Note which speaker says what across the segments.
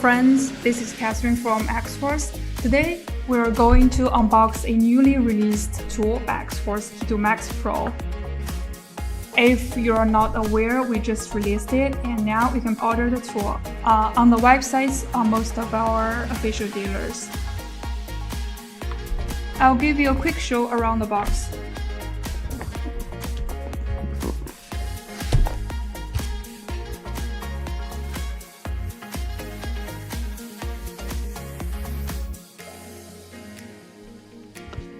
Speaker 1: friends, this is Catherine from XHORSE. Today, we are going to unbox a newly released tool by XHORSE Keto Max Pro. If you're not aware, we just released it and now you can order the tool on the websites on most of our official dealers. I'll give you a quick show around the box.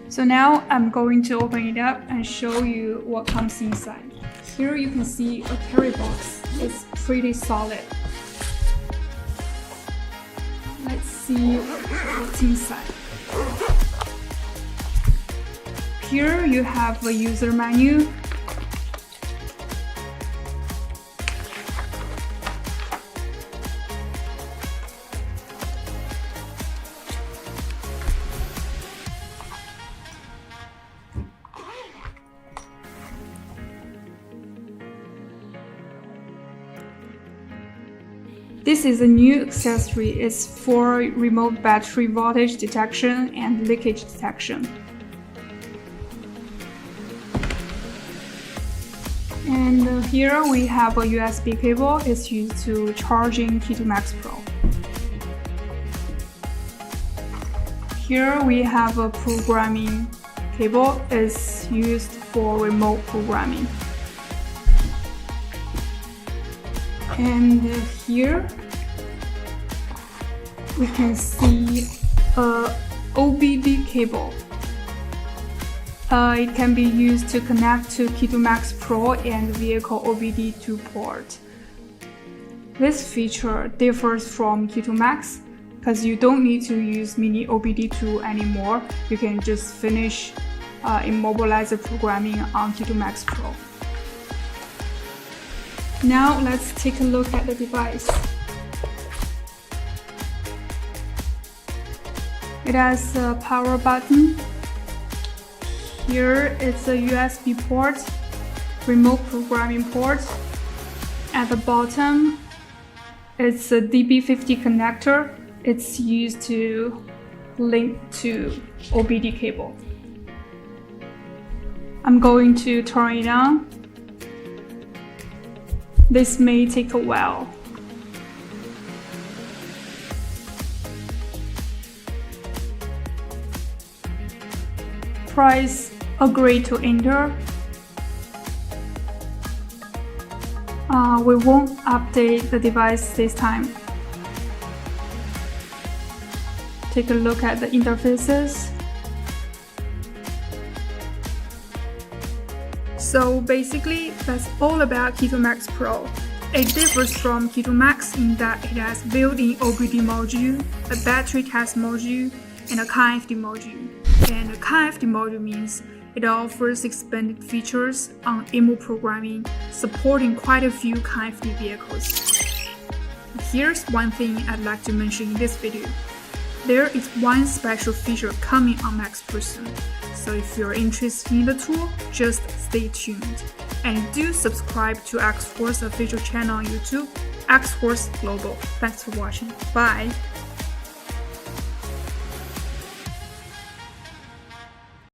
Speaker 1: So now I'm going to open it up and show you what comes inside. Here you can see a carry box. It's pretty solid. Let's see what's inside. Here you have a user menu. This is a new accessory. It's for remote battery voltage detection and leakage detection. And here we have a USB cable. It's used to charging Keto Max Pro. Here we have a programming cable. It's used for remote programming. And here we can see a OBD cable. It can be used to connect to Keto Max Pro and vehicle OBD2 port. This feature differs from Keto Max because you don't need to use mini OBD2 anymore. You can just finish immobilizer programming on Keto Max Pro. Now let's take a look at the device. It has a power button. Here it's a USB port, remote programming port. At the bottom, it's a DB50 connector. It's used to link to OBD cable. I'm going to turn it on. This may take a while. Press agree to enter. We won't update the device this time. Take a look at the interfaces. So basically, that's all about Keto Max Pro. It differs from Keto Max in that it has built-in OBD module, a battery test module, and a CAN-FD module. And a CAN-FD module means it offers expanded features on IMMO programming, supporting quite a few CAN-FD vehicles. Here's one thing I'd like to mention in this video. There is one special feature coming on Max Pro soon. So if you're interested in the tool, just stay tuned. And do subscribe to XHORSE official channel on YouTube, XHORSE Global. Thanks for watching. Bye!